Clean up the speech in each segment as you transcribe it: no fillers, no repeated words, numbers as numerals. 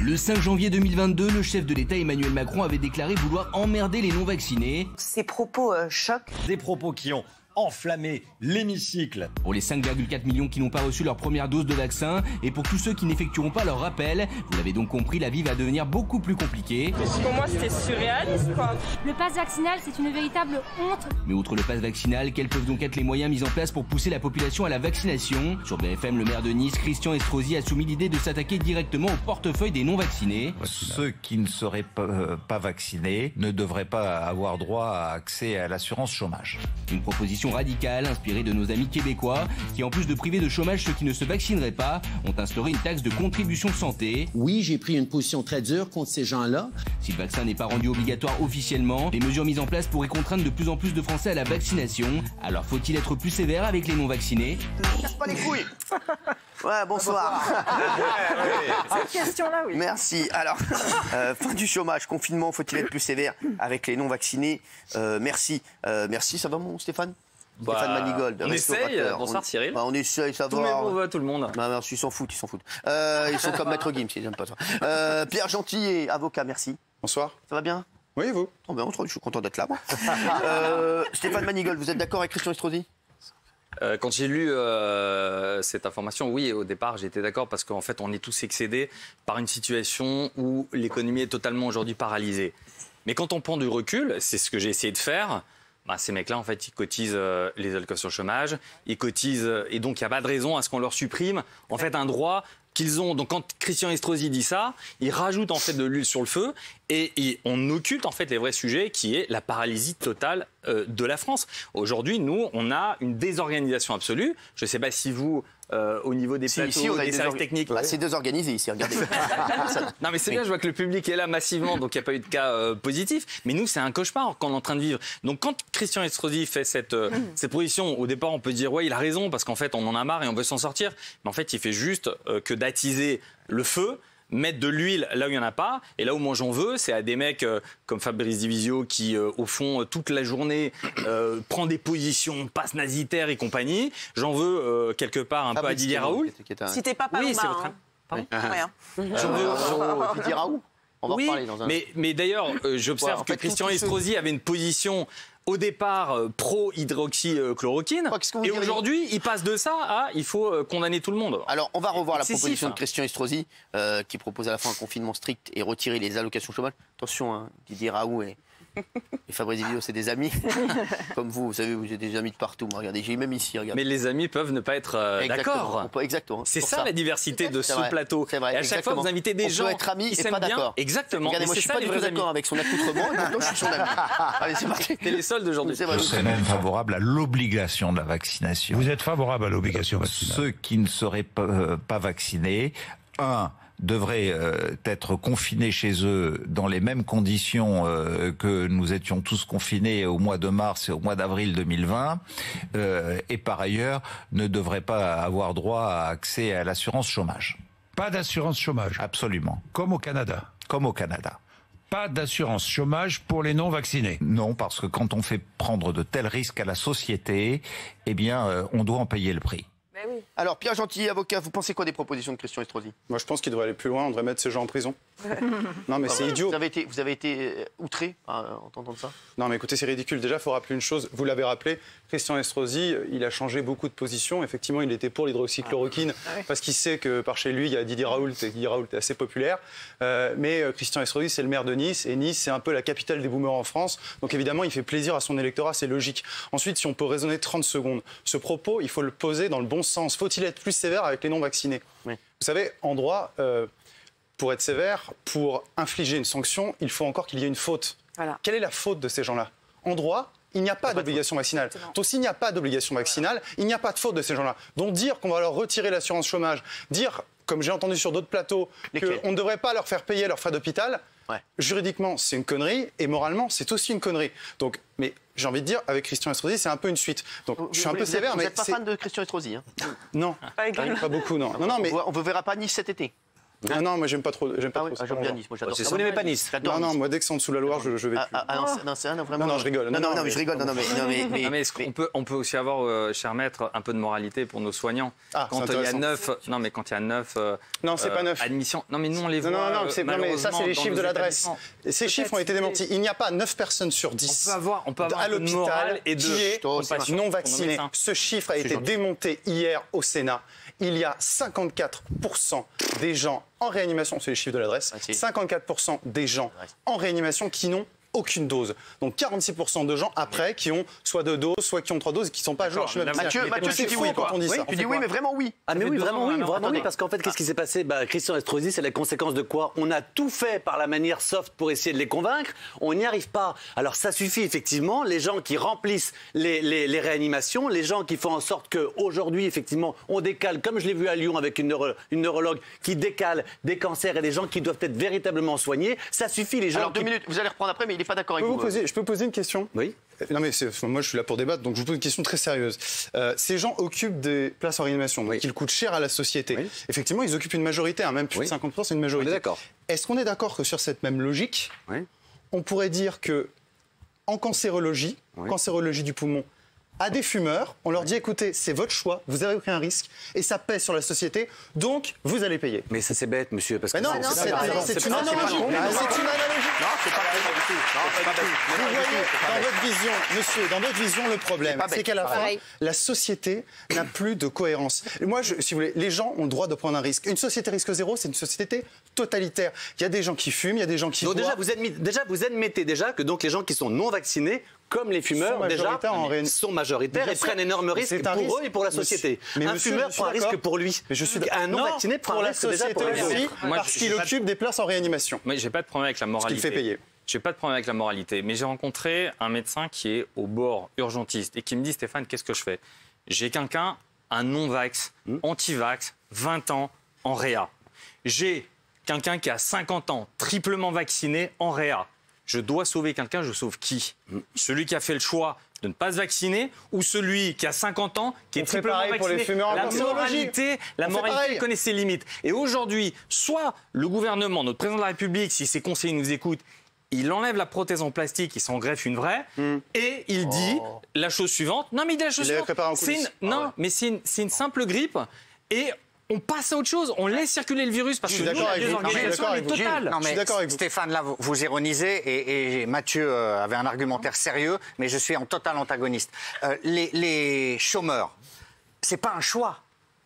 Le 5 janvier 2022, le chef de l'État Emmanuel Macron avait déclaré vouloir emmerder les non-vaccinés. Ces propos choquent. Des propos qui ont enflammé l'hémicycle. Pour les 5,4 millions qui n'ont pas reçu leur première dose de vaccin et pour tous ceux qui n'effectueront pas leur rappel, vous l'avez donc compris, la vie va devenir beaucoup plus compliquée. Pour moi, c'était surréaliste, quoi. Le pass vaccinal, c'est une véritable honte. Mais outre le pass vaccinal, quels peuvent donc être les moyens mis en place pour pousser la population à la vaccination? Sur BFM, le maire de Nice, Christian Estrosi, a soumis l'idée de s'attaquer directement au portefeuille des non-vaccinés. Ceux qui ne seraient pas vaccinés ne devraient pas avoir droit à accès à l'assurance chômage. Une proposition radicale inspirée de nos amis québécois qui, en plus de priver de chômage ceux qui ne se vaccineraient pas, ont instauré une taxe de contribution santé. Oui, j'ai pris une position très dure contre ces gens-là. Si le vaccin n'est pas rendu obligatoire officiellement, les mesures mises en place pourraient contraindre de plus en plus de Français à la vaccination. Alors faut-il être plus sévère avec les non-vaccinés? Casse pas les couilles. Ouais, bonsoir. Cette question-là, oui. Merci. Alors, fin du chômage, confinement, faut-il être plus sévère avec les non-vaccinés? Merci. Merci, ça va mon Stéphane? Stéphane Manigold, on essaye. Bonsoir Cyril. On essaye, ça va. Tous mes bons voeux à tout le monde. Bah, merci, ils s'en foutent. Ils sont comme Maître Gims, ils n'aiment pas ça. Pierre Gentil, avocat, merci. Bonsoir. Ça va bien? Oui, et vous? Oh, ben, je suis content d'être là, moi. Stéphane Manigold, vous êtes d'accord avec Christian Estrosi? Quand j'ai lu cette information, oui, au départ, j'étais d'accord parce qu'en fait, on est tous excédés par une situation où l'économie est totalement aujourd'hui paralysée. Mais quand on prend du recul, c'est ce que j'ai essayé de faire. Bah, ces mecs-là, en fait, ils cotisent les allocations chômage, ils cotisent, et donc il n'y a pas de raison à ce qu'on leur supprime en fait un droit qu'ils ont. Donc quand Christian Estrosi dit ça, il rajoute en fait de l'huile sur le feu et on occulte en fait les vrais sujets qui est la paralysie totale de la France. Aujourd'hui, nous, on a une désorganisation absolue. Je ne sais pas si vous, au niveau des plateaux, ici, des services techniques... Bah, c'est désorganisé ici, regardez. Non mais c'est bien, je vois que le public est là massivement, donc il n'y a pas eu de cas positif. Mais nous, c'est un cauchemar qu'on est en train de vivre. Donc quand Christian Estrosi fait cette position, au départ, on peut dire ouais, il a raison parce qu'en fait, on en a marre et on veut s'en sortir. Mais en fait, il fait juste que d'attiser le feu, mettre de l'huile là où il n'y en a pas. Et là où moi j'en veux, c'est à des mecs comme Fabrice Divisio qui, au fond, toute la journée, prend des positions, passe nazitaire et compagnie. J'en veux quelque part un peu à Didier Raoult. Si t'es pas Oui, c'est Paloma, votre... hein. Pardon Rien. J'en veux Didier Raoult. On va en reparler dans un... mais d'ailleurs, j'observe en fait, que Christian tous ceux- Estrosi avait une position au départ pro-hydroxychloroquine. Et aujourd'hui, il passe de ça à il faut condamner tout le monde. Alors, on va revoir la Excessif, proposition de hein. Christian Estrosi qui propose à la fin un confinement strict et retirer les allocations chômage. Attention, hein, Didier Raoult et Fabrice Divisio, c'est des amis. Comme vous savez, vous avez des amis de partout. Moi, regardez, j'ai même ici, regardez. Mais les amis peuvent ne pas être d'accord. Exactement. C'est pour ça la diversité de ce vrai, plateau. c'est vrai, Et à chaque fois, vous invitez des gens On peut être amis qui et s'aiment pas bien. d'accord. Exactement. Regardez, Et moi, je c'est suis ça, pas les du tout vrais amis. d'accord avec son accoutrement et pourtant, je suis son ami. Allez, c'est parti. T'es les soldes d'aujourd'hui. C'est vrai, Je serais même favorable à l'obligation de la vaccination. Vous êtes favorable à l'obligation vaccinale? Ceux qui ne seraient pas vaccinés, devraient être confinés chez eux dans les mêmes conditions que nous étions tous confinés au mois de mars et au mois d'avril 2020, et par ailleurs ne devraient pas avoir droit à accès à l'assurance chômage. Pas d'assurance chômage? Absolument. Comme au Canada? Comme au Canada. Pas d'assurance chômage pour les non-vaccinés? Non, parce que quand on fait prendre de tels risques à la société, eh bien, on doit en payer le prix. Ben oui. Alors, Pierre Gentil, avocat, vous pensez quoi des propositions de Christian Estrosi? Moi, je pense qu'il devrait aller plus loin. On devrait mettre ces gens en prison. Non, mais c'est idiot. Vous avez été outré en entendant ça? Non, mais écoutez, c'est ridicule. Déjà, il faut rappeler une chose. Vous l'avez rappelé, Christian Estrosi, il a changé beaucoup de positions. Effectivement, il était pour l'hydroxychloroquine parce qu'il sait que par chez lui, il y a Didier Raoult et Didier Raoult est assez populaire. Mais Christian Estrosi, c'est le maire de Nice. Et Nice, c'est un peu la capitale des boomers en France. Donc évidemment, il fait plaisir à son électorat, c'est logique. Ensuite, si on peut raisonner 30 secondes, ce propos, il faut le poser dans le bon sens. Faut-il être plus sévère avec les non-vaccinés? Oui. Vous savez, en droit... pour être sévère, pour infliger une sanction, il faut encore qu'il y ait une faute. Voilà. Quelle est la faute de ces gens-là? En droit, il n'y a pas d'obligation vaccinale. Donc s'il n'y a pas d'obligation vaccinale, il n'y a pas de faute de ces gens-là. Donc dire qu'on va leur retirer l'assurance chômage, dire, comme j'ai entendu sur d'autres plateaux, qu'on ne devrait pas leur faire payer leurs frais d'hôpital, juridiquement, c'est une connerie, et moralement, c'est aussi une connerie. Donc, mais j'ai envie de dire, avec Christian Estrosi, c'est un peu une suite. Donc je suis un peu sévère, mais... Vous n'êtes pas fan de Christian Estrosi, hein? Non, pas beaucoup, non. Non, mais... On ne verra pas Nice cet été. Ah non, moi j'aime pas trop. J'aime trop. J'aime bien Nice, moi j'adore ça. Vous n'aimez pas Nice? Non, moi dès que c'est en dessous de la Loire, je vais plus. Non, vraiment. Non, je rigole. Non, mais je rigole. Mais est-ce qu'on peut aussi avoir, cher maître, un peu de moralité pour nos soignants? Quand il y a 9, non mais quand il y a 9 non, c'est pas 9 admissions. Non mais nous on les voit. Non, mais ça c'est les chiffres de l'adresse. Ces chiffres ont été démentis. Il n'y a pas 9 personnes sur 10 on peut avoir à l'hôpital et qui est non vacciné. Ce chiffre a été démonté hier au Sénat. Il y a 54% des gens en réanimation, c'est les chiffres de l'adresse, 54% des gens en réanimation qui n'ont aucune dose. Donc 46% de gens après qui ont soit 2 doses, soit qui ont 3 doses et qui ne sont pas à jour. Mathieu, tu dis oui quand on dit ça. Tu dis oui, mais vraiment oui. Ah mais oui, vraiment oui, parce qu'en fait, qu'est-ce qui s'est passé? Christian Estrosi, c'est la conséquence de quoi? On a tout fait par la manière soft pour essayer de les convaincre, on n'y arrive pas. Alors ça suffit effectivement, les gens qui remplissent les réanimations, les gens qui font en sorte qu'aujourd'hui, effectivement, on décale, comme je l'ai vu à Lyon avec une neurologue qui décale des cancers et des gens qui doivent être véritablement soignés, ça suffit les gens. Alors 2 minutes, vous allez reprendre après, mais il n'est pas d'accord avec vous. Je peux poser une question? Oui. Non mais moi je suis là pour débattre, donc je vous pose une question très sérieuse. Ces gens occupent des places en réanimation, donc ils coûtent cher à la société. Oui. Effectivement, ils occupent une majorité, même plus de 50%, c'est une majorité. On est d'accord. Est-ce qu'on est d'accord que sur cette même logique, on pourrait dire que en cancérologie du poumon, à des fumeurs, on leur dit écoutez, c'est votre choix, vous avez pris un risque et ça pèse sur la société, donc vous allez payer. Mais ça c'est bête, monsieur, parce que non, c'est une analogie. C'est une analogie. Non, c'est pas bête. Vous voyez, dans votre vision, monsieur, dans votre vision, le problème, c'est qu'à la fin, la société n'a plus de cohérence. Moi, si vous voulez, les gens ont le droit de prendre un risque. Une société risque zéro, c'est une société totalitaire. Il y a des gens qui fument, il y a des gens qui boivent. Déjà, vous admettez que donc les gens qui sont non vaccinés, comme les fumeurs, sont majoritaires et prennent énorme risque pour eux et pour la société. Mais un fumeur prend un risque pour lui. Un non vacciné prend un risque déjà pour lui. Parce qu'il occupe des places en réanimation. Moi, j'ai pas de problème avec la moralité. Ce qu'il fait payer. J'ai pas de problème avec la moralité, mais j'ai rencontré un médecin qui est au bord urgentiste et qui me dit Stéphane, qu'est-ce que je fais? J'ai quelqu'un, un non-vax, anti-vax, 20 ans, en réa. J'ai quelqu'un qui a 50 ans, triplement vacciné, en réa. Je dois sauver quelqu'un, je sauve qui? Celui qui a fait le choix de ne pas se vacciner ou celui qui a 50 ans, qui est triplement vacciné? Pour les fumeurs, la moralité connaît ses limites. Et aujourd'hui, soit le gouvernement, notre président de la République, si ses conseillers nous écoutent, il enlève la prothèse en plastique, il s'en greffe une vraie, et il dit la chose suivante. Non, mais il dit la chose suivante. C'est une simple grippe, et on passe à autre chose, on laisse circuler le virus parce que nous, la désorganisation est totale. Non, mais Stéphane, là, vous ironisez et Mathieu avait un argumentaire sérieux, mais je suis en total antagoniste. Les chômeurs, c'est pas un choix.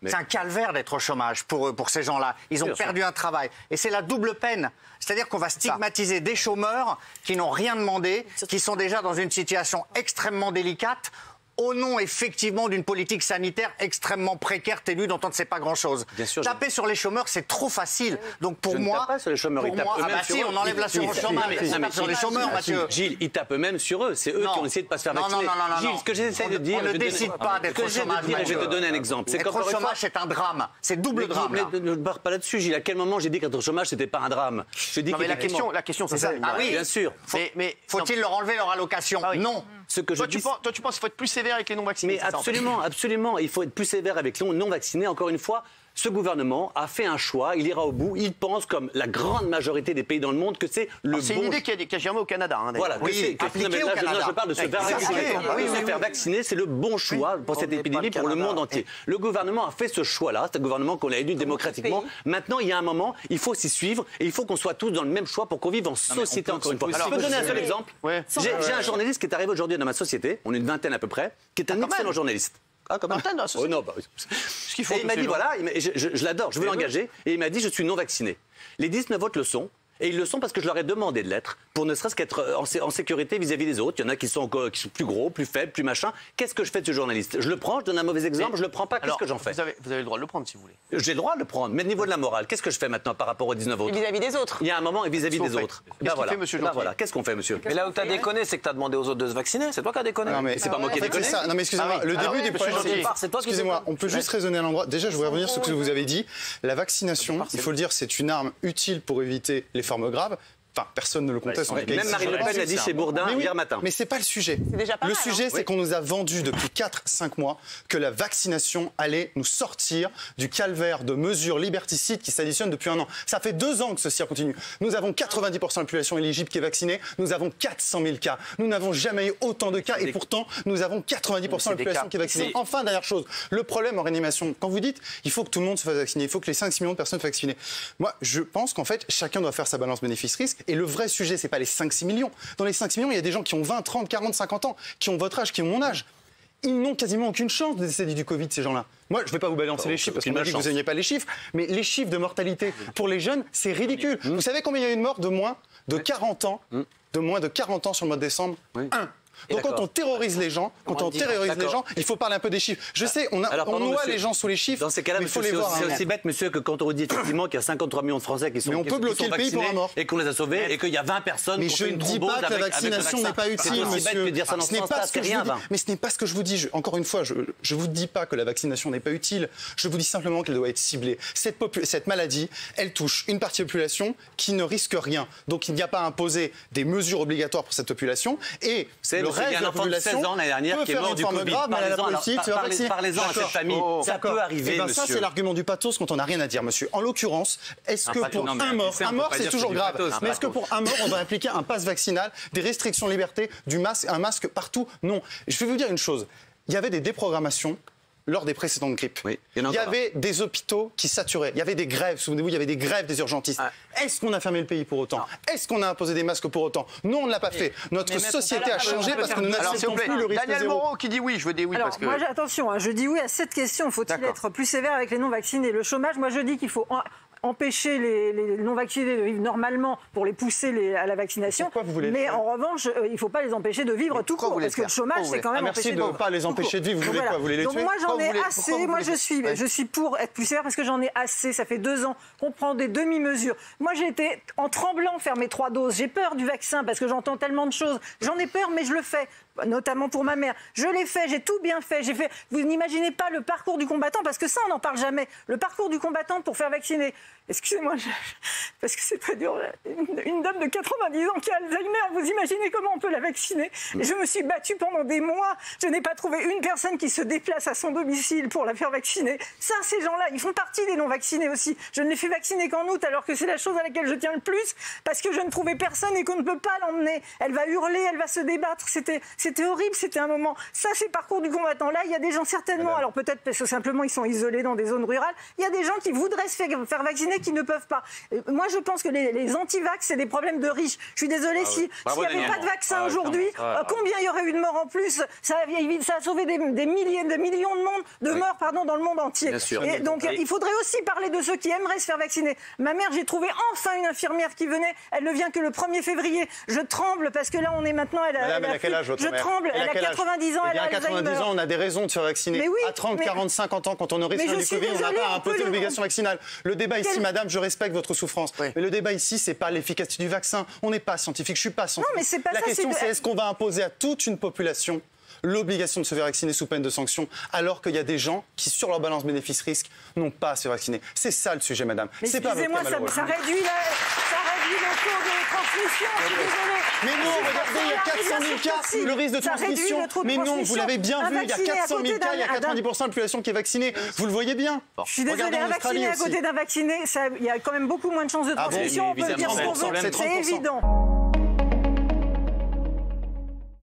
C'est un calvaire d'être au chômage pour ces gens-là. Ils ont perdu un travail. Et c'est la double peine. C'est-à-dire qu'on va stigmatiser des chômeurs qui n'ont rien demandé, qui sont déjà dans une situation extrêmement délicate, au nom effectivement d'une politique sanitaire extrêmement précaire, ténue, dont on ne sait pas grand-chose. Taper sur les chômeurs, c'est trop facile. Donc pour moi, tape pas sur les chômeurs, on enlève l'assurance chômage. Ils tapent sur les chômeurs, Mathieu. Gilles, ils tapent même sur eux. C'est eux qui ont essayé de pas se faire vacciner. Non. Gilles, ce que j'essaie de dire, on ne décide pas d'être au chômage. Je vais te donner un exemple. Être au chômage, c'est un drame. C'est double drame. Ne barre pas là-dessus, Gilles. À quel moment j'ai dit qu'être au chômage, c'était pas un drame? Mais la question, c'est ça. Ah oui, bien sûr. Mais faut-il leur enlever leur allocation? Non. Toi, tu penses qu'il faut être plus sévère avec les non-vaccinés? Absolument. Il faut être plus sévère avec les non-vaccinés. Encore une fois, ce gouvernement a fait un choix, il ira au bout. Il pense, comme la grande majorité des pays dans le monde, que c'est le bon... C'est une idée qui a germé au Canada. Voilà, je parle de se faire vacciner, c'est le bon choix pour cette épidémie, pour le monde entier. Le gouvernement a fait ce choix-là, c'est un gouvernement qu'on a élu démocratiquement. Maintenant, il y a un moment, il faut s'y suivre et il faut qu'on soit tous dans le même choix pour qu'on vive en société, encore une fois. Je peux donner un seul exemple. J'ai un journaliste qui est arrivé aujourd'hui dans ma société, on est une vingtaine à peu près, qui est un excellent journaliste. Ah, comme et il m'a dit voilà, je l'adore, je veux l'engager. Et il m'a dit je suis non vacciné. Les 19 autres le sont. Et ils le sont parce que je leur ai demandé de l'être, pour ne serait-ce qu'être en sécurité vis-à-vis des autres. Il y en a qui sont plus gros, plus faibles, plus machin. Qu'est-ce que je fais de ce journaliste? Je le prends, je donne un mauvais exemple, je le prends pas, qu'est-ce que j'en fais? Vous avez le droit de le prendre si vous voulez. J'ai le droit de le prendre, mais au niveau de la morale, qu'est-ce que je fais maintenant par rapport aux 19 autres? Vis-à-vis des autres. Il y a un moment, et vis-à-vis des autres. Qu'est-ce qu'il fait, monsieur Gentil? Qu'est-ce qu'on fait, monsieur? Mais là où t'as déconné, c'est que t'as demandé aux autres de se vacciner. C'est toi qui as déconné. Non, mais c'est pas moi qui ai déconné. Non, mais excusez-moi, le début des problèmes. Excusez-moi, on peut juste raisonner à l'endroit. Déjà, je voudrais revenir sur ce que vous avez dit. La vaccination, il faut le dire, c'est une arme utile pour éviter les formes graves. Enfin, personne ne le conteste. Même Marine Le Pen l'a dit chez Bourdin hier matin. Mais c'est pas le sujet. Le sujet, c'est qu'on nous a vendu depuis 4-5 mois que la vaccination allait nous sortir du calvaire de mesures liberticides qui s'additionnent depuis 1 an. Ça fait 2 ans que ce cirque continue. Nous avons 90% de la population éligible qui est vaccinée. Nous avons 400 000 cas. Nous n'avons jamais eu autant de cas et pourtant, nous avons 90% de la population qui est vaccinée. Enfin, dernière chose, le problème en réanimation, quand vous dites il faut que tout le monde se fasse vacciner, il faut que les 5-6 millions de personnes soient vaccinées. Moi, je pense qu'en fait, chacun doit faire sa balance bénéfice-risque. Et le vrai sujet, c'est pas les 5-6 millions. Dans les 5-6 millions, il y a des gens qui ont 20, 30, 40, 50 ans, qui ont votre âge, qui ont mon âge. Ils n'ont quasiment aucune chance de décéder du Covid, ces gens-là. Moi, je ne vais pas vous balancer les chiffres, parce qu'on m'a dit que vous n'aimiez pas les chiffres, mais les chiffres de mortalité pour les jeunes, c'est ridicule. Vous savez combien il y a eu de morts de moins de 40 ans, sur le mois de décembre? 1. Donc quand on terrorise les gens, il faut parler un peu des chiffres. Je sais, on noie les gens sous les chiffres, dans ces cas-là, mais il faut les voir. C'est aussi bête, monsieur, que quand on dit effectivement qu'il y a 53 millions de Français qui sont mais on peut bloquer le pays pour un mort. Et qu'on les a sauvés et qu'il y a 20 personnes qui ont fait une thrombose. Mais je ne dis pas que la vaccination n'est pas utile, monsieur. Mais ce n'est pas ce que je vous dis. Encore une fois, je ne vous dis pas que la vaccination n'est pas utile. Je vous dis simplement qu'elle doit être ciblée. Cette maladie, elle touche une partie de la population qui ne risque rien. Donc il n'y a pas à imposer des mesures obligatoires pour cette population. Et le reste de la population 16 ans l'année dernière qui est mort du Covid. Parlez-en à cette famille. Ça peut arriver, monsieur. Ça, c'est l'argument du pathos quand on n'a rien à dire, monsieur. En l'occurrence, est-ce que pour un mort, c'est toujours grave, mais est-ce que pour un mort, on doit appliquer un pass vaccinal, des restrictions de liberté, un masque partout? Non. Je vais vous dire une chose. Il y avait des déprogrammations lors des précédentes grippes. Il y avait des hôpitaux qui saturaient. Il y avait des grèves. Souvenez-vous, il y avait des grèves des urgentistes. Est-ce qu'on a fermé le pays pour autant? Est-ce qu'on a imposé des masques pour autant? Non, on ne l'a pas fait. Notre société a changé parce que nous n'acceptons plus le risque zéro. Daniel Moreau qui dit oui, je veux des oui. Alors, moi, attention, je dis oui à cette question. Faut-il être plus sévère avec les non-vaccinés? Le chômage, moi je dis qu'il faut empêcher les non-vaccinés de vivre normalement pour les pousser à la vaccination. Mais en revanche, il ne faut pas les empêcher de vivre tout court. Parce que le chômage, c'est quand même empêcher de vivre. Merci de ne pas les empêcher de vivre. Vous voulez quoi? Vous voulez les tuer? Donc moi, j'en ai assez. Moi, je suis pour être plus sévère parce que j'en ai assez. Ça fait 2 ans qu'on prend des demi-mesures. Moi, j'ai été en tremblant faire mes 3 doses. J'ai peur du vaccin parce que j'entends tellement de choses. J'en ai peur, mais je le fais. Notamment pour ma mère. Je l'ai fait, j'ai tout bien fait. Vous n'imaginez pas le parcours du combattant, parce que ça, on n'en parle jamais. Le parcours du combattant pour faire vacciner. Excusez-moi, parce que c'est très dur. Une dame de 90 ans qui a Alzheimer, vous imaginez comment on peut la vacciner? Et je me suis battue pendant des mois. Je n'ai pas trouvé une personne qui se déplace à son domicile pour la faire vacciner. Ça, ces gens-là, ils font partie des non-vaccinés aussi. Je ne les fais vacciner qu'en août, alors que c'est la chose à laquelle je tiens le plus, parce que je ne trouvais personne et qu'on ne peut pas l'emmener. Elle va hurler, elle va se débattre. C'était horrible, c'était un moment. Ça, c'est le parcours du combattant. Là, il y a des gens certainement, alors peut-être parce que simplement ils sont isolés dans des zones rurales, il y a des gens qui voudraient se faire vacciner qui ne peuvent pas. Moi, je pense que les anti-vax, c'est des problèmes de riches. Je suis désolée, s'il n'y avait pas de vaccin aujourd'hui, combien il y aurait eu de morts en plus? Ça a sauvé des milliers, des millions de morts dans le monde entier. Et donc, il faudrait aussi parler de ceux qui aimeraient se faire vacciner. Ma mère, j'ai trouvé enfin une infirmière qui venait. Elle ne vient que le 1er février. Je tremble parce que là, on est maintenant... Elle a quel âge, votre mère? Je tremble. Elle a 90 ans, elle a Alzheimer. À 90 ans, on a des raisons de se faire vacciner. Mais oui, à 30, 40, 50 ans, quand on aurait soin du Covid, on n'a pas à imposer l'obligation vaccinale. Le débat ici, madame, je respecte votre souffrance. Mais le débat ici, c'est pas l'efficacité du vaccin. On n'est pas scientifique, je suis pas scientifique. Non, mais c'est pas la ça, question, c'est est-ce qu'on va imposer à toute une population l'obligation de se faire vacciner sous peine de sanction, alors qu'il y a des gens qui, sur leur balance bénéfice-risque, n'ont pas à se faire vacciner. C'est ça le sujet, madame. C'est pas votre cas, malheureusement. Ça réduit le taux de transmission, je suis désolée. Mais non, regardez, il y a 400 000 cas, le risque de transmission. Mais non, vous l'avez bien vu, il y a 400 000 cas, il y a 90% de la population qui est vaccinée. Vous le voyez bien. Je suis désolée, un vacciné à côté d'un vacciné, il y a quand même beaucoup moins de chances de transmission, on peut le dire ce qu'on veut, c'est évident.